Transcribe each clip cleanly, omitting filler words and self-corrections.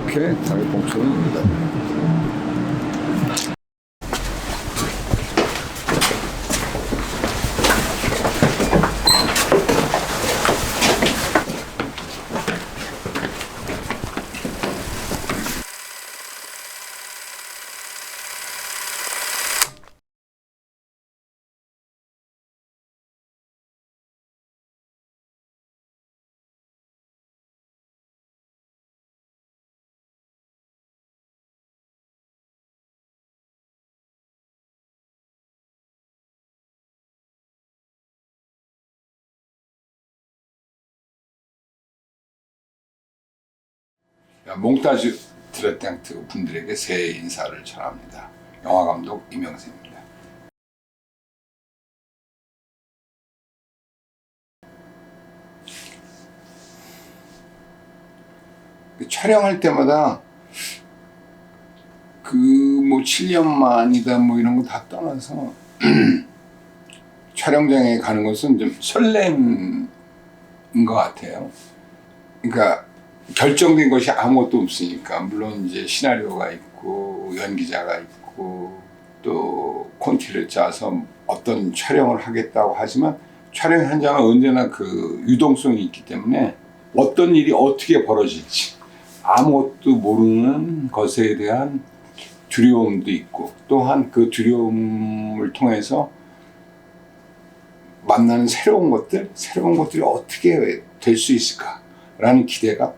이렇게 자기 봉투를 넣습니다. 몽타주 디레탕트 분들에게 새해 인사를 전합니다. 영화감독 이명세입니다. 촬영할 때마다 뭐 7년 만이다 뭐 이런 거 다 떠나서 촬영장에 가는 것은 좀 설렘인 것 같아요. 그러니까 결정된 것이 아무것도 없으니까, 물론 이제 시나리오가 있고 연기자가 있고 또 콘티를 짜서 어떤 촬영을 하겠다고 하지만 촬영 현장은 언제나 그 유동성이 있기 때문에 어떤 일이 어떻게 벌어질지 아무것도 모르는 것에 대한 두려움도 있고, 또한 그 두려움을 통해서 만나는 새로운 것들이 어떻게 될 수 있을까라는 기대가,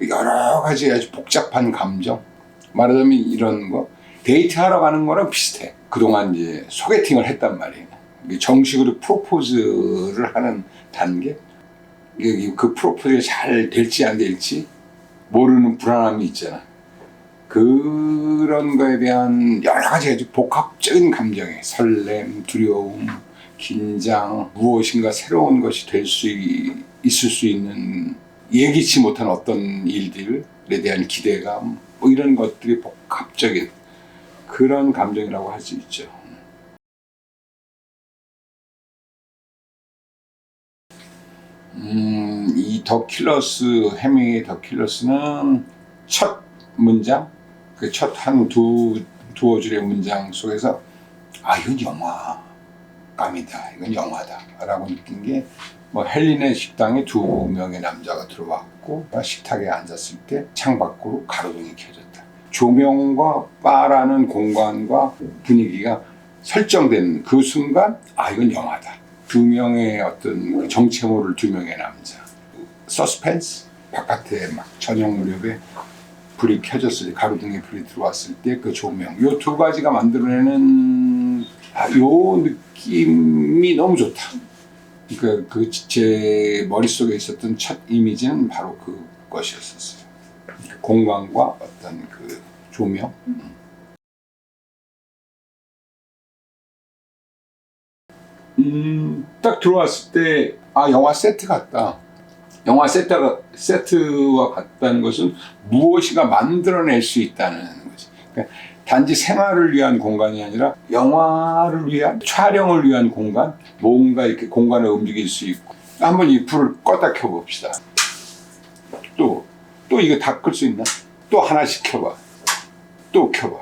여러 가지 아주 복잡한 감정, 말하자면 이런 거, 데이트하러 가는 거랑 비슷해. 그동안 이제 소개팅을 했단 말이에요. 정식으로 프로포즈를 하는 단계, 그 프로포즈가 잘 될지 안 될지 모르는 불안함이 있잖아. 그런 거에 대한 여러 가지 아주 복합적인 감정이, 설렘, 두려움, 긴장, 무엇인가 새로운 것이 될 수 있을 수 있는 예기치 못한 어떤 일들에 대한 기대감, 뭐 이런 것들이 복합적인 그런 감정이라고 할 수 있죠. 이 더 킬러스, 해밍의 더 킬러스는 첫 문장, 그 첫 한 두어 줄의 문장 속에서 이건 영화감이다, 이건 영화다 라고 느낀 게, 뭐 헬린의 식당에 2명의 남자가 들어왔고 식탁에 앉았을 때 창밖으로 가로등이 켜졌다. 조명과 바라는 공간과 분위기가 설정된 그 순간 이건 영화다. 2명의 어떤 정체 모를 2명의 남자, 서스펜스, 바깥에 막 저녁 무렵에 불이 켜졌을 때, 가로등에 불이 들어왔을 때 그 조명, 요 두 가지가 만들어내는 요 느낌이 너무 좋다. 그러니까 제 머릿속에 있었던 첫 이미지는 바로 그것이었었어요. 공간과 어떤 그 조명. 딱 들어왔을 때 영화 세트 같다. 영화 세트와 같다는 것은 무엇인가 만들어낼 수 있다는 거지. 그러니까 단지 생활을 위한 공간이 아니라 영화를 위한, 촬영을 위한 공간, 뭔가 이렇게 공간을 움직일 수 있고. 한번 이 불을 껐다 켜봅시다. 또 이거 다 끌 수 있나? 또 하나씩 켜봐. 또 켜봐.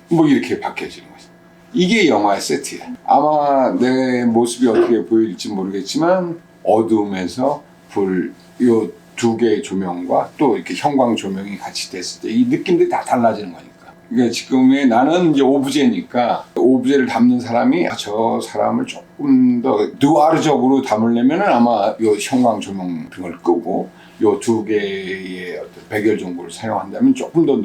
뭐 이렇게 바뀌어지는 거지. 이게 영화의 세트야. 아마 내 모습이 어떻게 보일지 모르겠지만 어두움에서 불, 요 2개의 조명과 또 이렇게 형광 조명이 같이 됐을 때 이 느낌들이 다 달라지는 거니까. 그러니까 지금의 나는 이제 오브제니까, 오브제를 담는 사람이 저 사람을 조금 더 누아르적으로 담으려면 아마 요 형광 조명 등을 끄고 요 2개의 어떤 백열 정보를 사용한다면 조금 더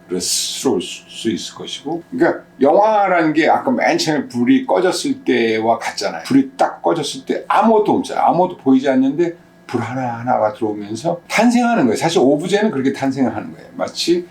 누아르스러울 수 있을 것이고. 그러니까 영화라는 게 아까 맨 처음에 불이 꺼졌을 때와 같잖아요. 불이 딱 꺼졌을 때 아무것도 없잖아요. 아무것도 보이지 않는데 불 하나하나가 들어오면서 탄생하는 거예요. 사실 오브제는 그렇게 탄생하는 거예요. 마치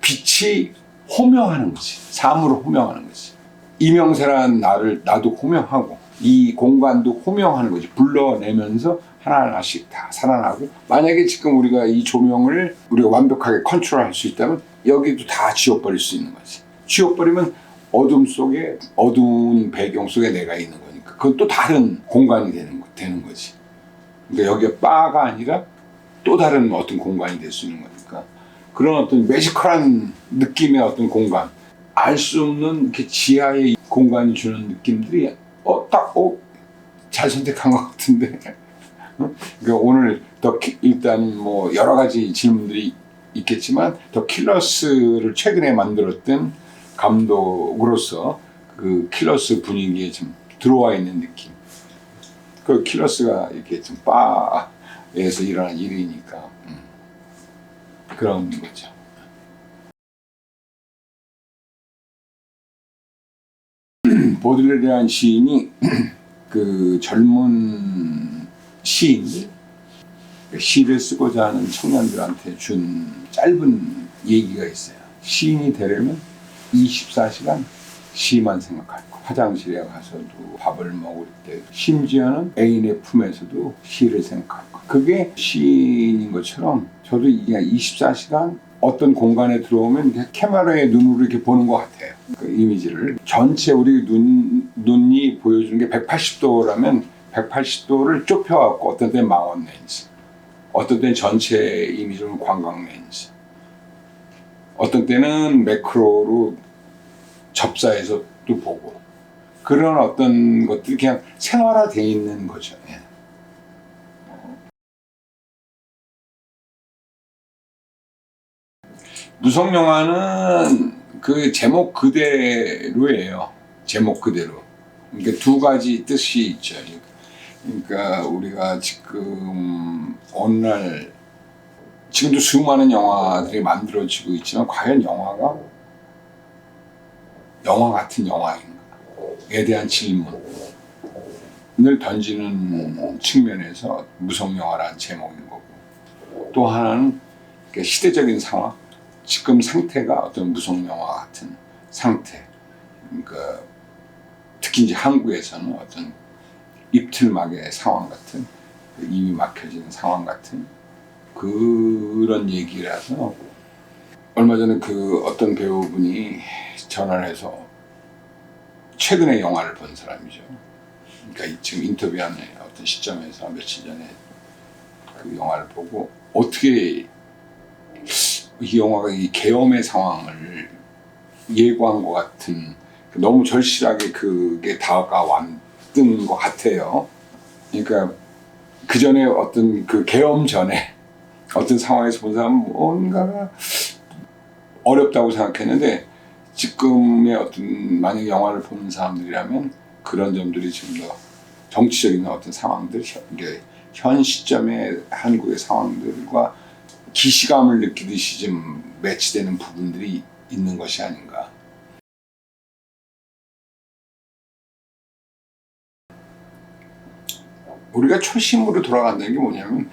빛이 호명하는 거지. 삶으로 호명하는 거지. 이명세라는 나도 호명하고 이 공간도 호명하는 거지. 불러내면서 하나하나씩 다 살아나고, 만약에 지금 우리가 이 조명을 우리가 완벽하게 컨트롤할 수 있다면 여기도 다 지워버릴 수 있는 거지. 지워버리면 어둠 속에, 어두운 배경 속에 내가 있는 거니까 그건 또 다른 공간이 되는 거지. 그러니까 여기가 바가 아니라 또 다른 어떤 공간이 될 수 있는 거니까 그런 어떤 매지컬한 느낌의 어떤 공간, 알 수 없는 이렇게 지하의 공간이 주는 느낌들이 잘 선택한 것 같은데. 그러니까 오늘 일단 뭐 여러 가지 질문들이 있겠지만 더 킬러스를 최근에 만들었던 감독으로서 그 킬러스 분위기에 좀 들어와 있는 느낌. 그 킬러스가 이렇게 좀 바에서 일어난 일이니까 그런 거죠. 보들레르한 시인이 그 젊은 시인들, 시를 쓰고자 하는 청년들한테 준 짧은 얘기가 있어요. 시인이 되려면 24시간 시만 생각할 거. 화장실에 가서도 밥을 먹을 때 심지어는 애인의 품에서도 시를 생각할 거. 그게 시인인 것처럼 저도 그냥 24시간 어떤 공간에 들어오면 카메라의 눈으로 이렇게 보는 것 같아요. 그 이미지를 전체 우리 눈이 보여주는 게 180도라면 180도를 좁혀갖고 어떤 때는 망원 렌즈, 어떤 때는 전체 이미지는 광각 렌즈, 어떤 때는 매크로로 접사해서 또 보고 그런 어떤 것들이 그냥 생활화되어 있는 거죠. 예. 무성 영화는 그 제목 그대로예요. 제목 그대로. 그러니까 두 가지 뜻이 있죠. 그러니까 우리가 지금 오늘날 지금도 수많은 영화들이 만들어지고 있지만 과연 영화가 영화 같은 영화인가에 대한 질문을 던지는 측면에서 무성 영화라는 제목인 거고, 또 하나는 시대적인 상황, 지금 상태가 어떤 무성 영화 같은 상태. 그러니까 특히 이제 한국에서는 어떤 입틀막의 상황 같은, 입이 막혀지는 상황 같은 그런 얘기라서, 얼마 전에 그 어떤 배우분이 전화를 해서 최근에 영화를 본 사람이죠. 그러니까 지금 인터뷰하는 어떤 시점에서 며칠 전에 그 영화를 보고 어떻게 이 영화가 이 계엄의 상황을 예고한 것 같은, 너무 절실하게 그게 다가왔던 것 같아요. 그러니까 그 전에 어떤 그 계엄 전에 어떤 상황에서 본 사람은 뭔가가 어렵다고 생각했는데, 지금의 어떤 만약 영화를 보는 사람들이라면 그런 점들이 좀 더 정치적인 어떤 상황들, 현 시점의 한국의 상황들과 기시감을 느끼듯이 좀 매치되는 부분들이 있는 것이 아닌가. 우리가 초심으로 돌아간다는 게 뭐냐면,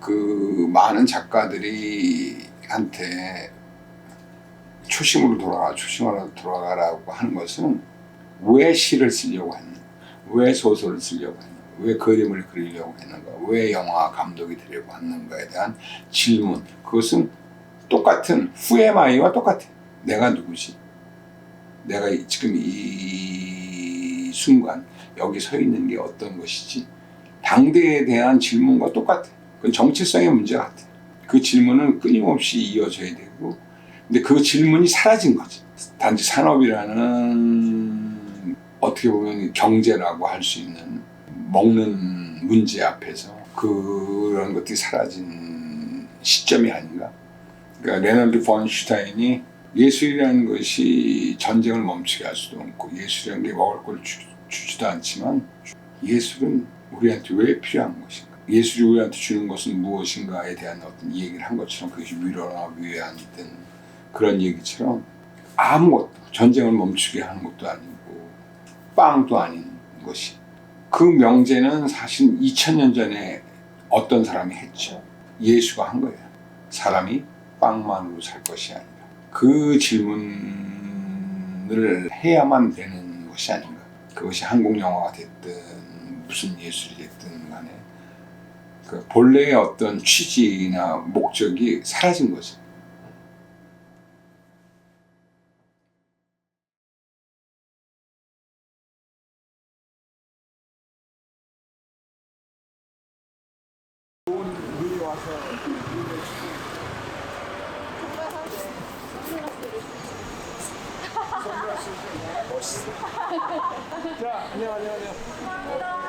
그 많은 작가들이 한테 초심으로 돌아가라고 하는 것은 왜 시를 쓰려고 했는가, 왜 소설을 쓰려고 했는가, 왜 그림을 그리려고 했는가, 왜 영화 감독이 되려고 했는가에 대한 질문. 그것은 똑같은 후에마이와 똑같아. 내가 누구지? 내가 지금 이 순간 여기 서 있는 게 어떤 것이지? 당대에 대한 질문과 똑같아. 그건 정체성의 문제 같아. 그 질문은 끊임없이 이어져야 되고, 근데 그 질문이 사라진 거지. 단지 산업이라는 어떻게 보면 경제라고 할 수 있는 먹는 문제 앞에서 그런 것들이 사라진 시점이 아닌가. 그러니까 레널드 폰 슈타인이 예술이라는 것이 전쟁을 멈추게 할 수도 없고, 예술이라는 게 먹을 걸 주지도 않지만, 예술은 우리한테 왜 필요한 것인가, 예술이 우리한테 주는 것은 무엇인가에 대한 어떤 얘기를 한 것처럼, 그것이 위로나 위안이든 그런 얘기처럼 아무것도 전쟁을 멈추게 하는 것도 아니고 빵도 아닌 것이, 그 명제는 사실 2000년 전에 어떤 사람이 했죠. 예수가 한 거예요. 사람이 빵만으로 살 것이 아니라. 그 질문을 해야만 되는 것이 아닌가. 그것이 한국 영화가 됐든 무슨 예술이 됐든 간에 그 본래의 어떤 취지나 목적이 사라진 거죠. 자, 안녕. 감사합니다.